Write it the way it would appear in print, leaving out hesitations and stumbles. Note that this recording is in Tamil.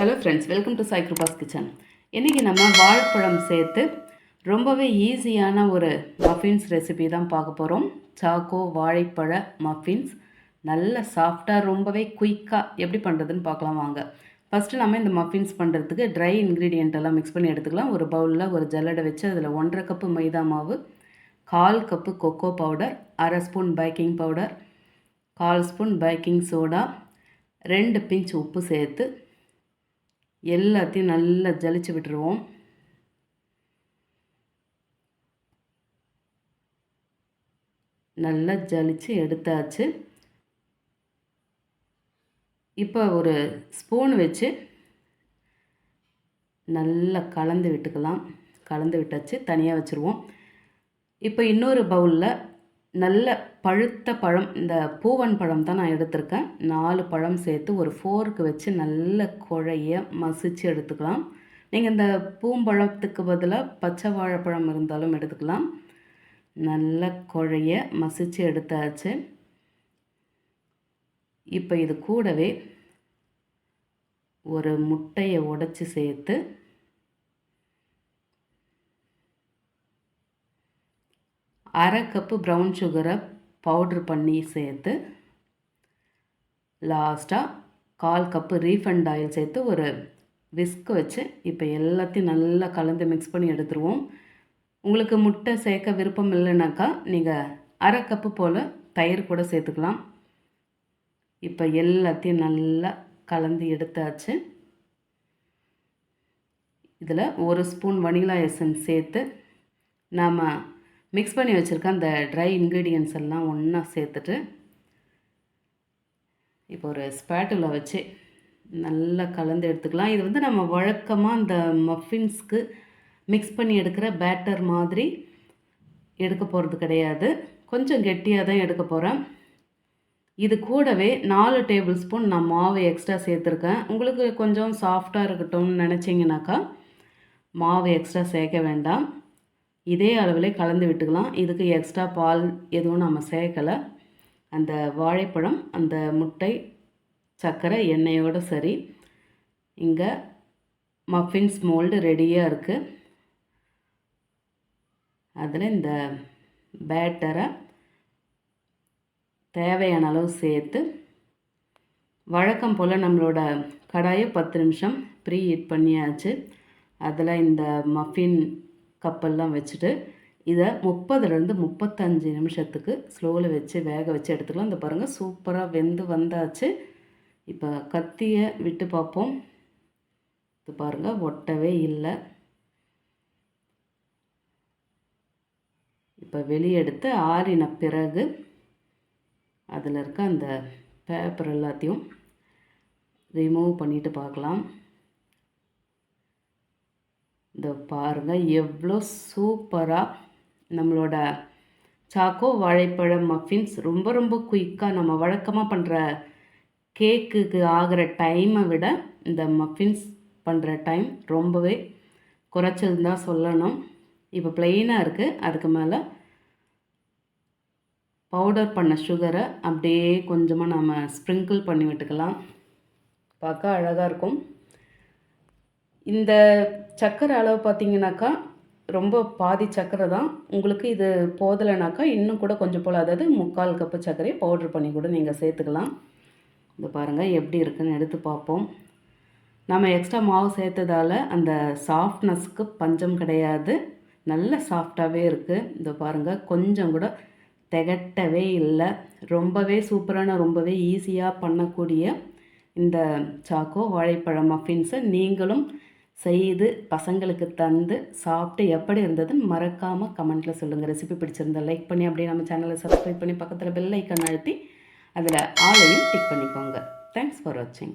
Hello friends, welcome to Sai Kiruba's kitchen. இன்றைக்கி நம்ம வாழைப்பழம் சேர்த்து ரொம்பவே ஈஸியான ஒரு மஃபின்ஸ் ரெசிபி தான் பார்க்க போகிறோம். சாக்கோ வாழைப்பழ மஃபின்ஸ் நல்ல சாஃப்டாக ரொம்பவே குயிக்காக எப்படி பண்ணுறதுன்னு பார்க்கலாம் வாங்க. ஃபஸ்ட்டு நம்ம இந்த மஃபின்ஸ் பண்ணுறதுக்கு ட்ரை இன்க்ரீடியண்ட் எல்லாம் மிக்ஸ் பண்ணி எடுத்துக்கலாம். ஒரு பவுலில் ஒரு ஜல்லடை வச்சு அதில் 1.5 கப்பு மைதா மாவு, 1/4 cup cocoa powder, 1/2 spoon baking powder, 1/4 spoon baking soda, 2 pinch உப்பு சேர்த்து எல்லாத்தையும் நல்லா ஜலிச்சு விட்டுருவோம். நல்லா ஜலிச்சு எடுத்தாச்சு. இப்போ ஒரு ஸ்பூன் வச்சு நல்லா கலந்து விட்டுக்கலாம். கலந்து விட்டாச்சு, தனியாக வச்சுருவோம். இப்போ இன்னொரு பவுலில் நல்ல பழுத்த பழம், இந்த பூவன் பழம் தான் நான் எடுத்திருக்கேன். 4 பழம் சேர்த்து ஒரு ஃபோர்க்கு வச்சு நல்ல குழைய மசிச்சு எடுத்துக்கலாம். நீங்கள் இந்த பூம்பழத்துக்கு பதிலாக பச்சை வாழைப்பழம் இருந்தாலும் எடுத்துக்கலாம். நல்ல குழைய மசிச்சு எடுத்தாச்சு. இப்போ இது கூடவே ஒரு முட்டையை உடைச்சி சேர்த்து அரை கப்பு ப்ரௌன் சுகரை பவுட்ரு பண்ணி சேர்த்து லாஸ்ட்டாக 1/4 கப்பு ரீஃபண்ட் ஆயில் சேர்த்து ஒரு விஸ்க் வச்சு இப்போ எல்லாத்தையும் நல்லா கலந்து மிக்ஸ் பண்ணி எடுத்துருவோம். உங்களுக்கு முட்டை சேர்க்க விருப்பம் இல்லைனாக்கா நீங்கள் அரை கப்பு போல் தயிர் கூட சேர்த்துக்கலாம். இப்போ எல்லாத்தையும் நல்லா கலந்து எடுத்தாச்சு. இதில் 1 ஸ்பூன் வனிலா எசன்ஸ் சேர்த்து நாம் மிக்ஸ் பண்ணி வச்சுருக்க அந்த ட்ரை இன்க்ரீடியன்ட்ஸ் எல்லாம் ஒன்றா சேர்த்துட்டு இப்போ ஒரு ஸ்பேட்டுலா வச்சு நல்லா கலந்து எடுத்துக்கலாம். இது நம்ம வழக்கமாக அந்த மஃபின்ஸ்க்கு மிக்ஸ் பண்ணி எடுக்கிற பேட்டர் மாதிரி எடுக்க போகிறது கிடையாது. கொஞ்சம் கெட்டியாக தான் எடுக்க போகிறேன். இது கூடவே 4 டேபிள் ஸ்பூன் நான் மாவு எக்ஸ்ட்ரா சேர்த்துருக்கேன். உங்களுக்கு கொஞ்சம் சாஃப்டாக இருக்கட்டும்னு நினச்சிங்கனாக்கா மாவு எக்ஸ்ட்ரா சேர்க்க வேண்டாம். இதே அளவில் கலந்து விட்டுக்கலாம். இதுக்கு எக்ஸ்ட்ரா பால் எதுவும் நம்ம சேர்க்கலை. அந்த வாழைப்பழம், அந்த முட்டை, சர்க்கரை, எண்ணெயோடு சரி. இங்கே மஃபின்ஸ் மோல்டு ரெடியாக இருக்குது. அதில் இந்த பேட்டரை தேவையான அளவு சேர்த்து வழக்கம் போல் நம்மளோட கடாயை 10 நிமிஷம் ப்ரீ ஹீட் பண்ணியாச்சு. அதில் இந்த மஃபின் கப்பெல்லாம் வச்சுட்டு இதை 30லேருந்து 35 நிமிஷத்துக்கு ஸ்லோவில் வச்சு வேக வச்சு எடுத்துக்கலாம். இந்த பாருங்கள், சூப்பராக வெந்து வந்தாச்சு. இப்போ கத்தியை விட்டு பார்ப்போம். இது பாருங்கள், ஒட்டவே இல்லை. இப்போ வெளியெடுத்து ஆறின பிறகு அதில் இருக்க அந்த பேப்பர் எல்லாத்தையும் ரிமூவ் பண்ணிவிட்டு பார்க்கலாம். இந்த பாருங்கள், எவ்வளோ சூப்பராக நம்மளோட சாக்கோ வாழைப்பழ மஃபின்ஸ் ரொம்ப ரொம்ப குயிக்காக நம்ம வழக்கமாக பண்ணுற கேக்குக்கு ஆகிற டைமை விட இந்த மஃபின்ஸ் பண்ணுற டைம் ரொம்பவே குறைச்சல் தான் சொல்லணும். இப்போ ப்ளெயினாக இருக்குது. அதுக்கு மேலே பவுடர் பண்ண சுகரை அப்படியே கொஞ்சமாக நம்ம ஸ்ப்ரிங்கிள் பண்ணி விட்டுக்கலாம். பார்க்க அழகாக இருக்கும். இந்த சர்க்கரை அளவு பார்த்திங்கனாக்கா ரொம்ப பாதி சர்க்கரை தான். உங்களுக்கு இது போதலைனாக்கா இன்னும் கூட கொஞ்சம் போல், அதாவது 3/4 கப்பு சர்க்கரையை பவுட்ரு பண்ணி கூட நீங்கள் சேர்த்துக்கலாம். இது பாருங்கள் எப்படி இருக்குதுன்னு எடுத்து பார்ப்போம். நம்ம எக்ஸ்ட்ரா மாவு சேர்த்ததால் அந்த சாஃப்ட்னஸ்க்கு பஞ்சம் கிடையாது. நல்ல சாஃப்டாகவே இருக்குது. இது பாருங்கள், கொஞ்சம் கூட திகட்டவே இல்லை. ரொம்பவே சூப்பரான, ரொம்பவே ஈஸியாக பண்ணக்கூடிய இந்த சாக்கோ வாழைப்பழ மஃபின்ஸை நீங்களும் செய்து பசங்களுக்கு தந்து சாப்பிட்டு எப்படி இருந்ததுன்னு மறக்காமல் கமெண்ட்டில் சொல்லுங்கள். ரெசிபி பிடிச்சிருந்தால் லைக் பண்ணி அப்படியே நம்ம சேனலை சப்ஸ்கிரைப் பண்ணி பக்கத்தில் பெல் ஐக்கான் அழுத்தி அதில் ஆலையும் டிக் பண்ணிக்கோங்க. தேங்க்ஸ் ஃபார் வாட்சிங்.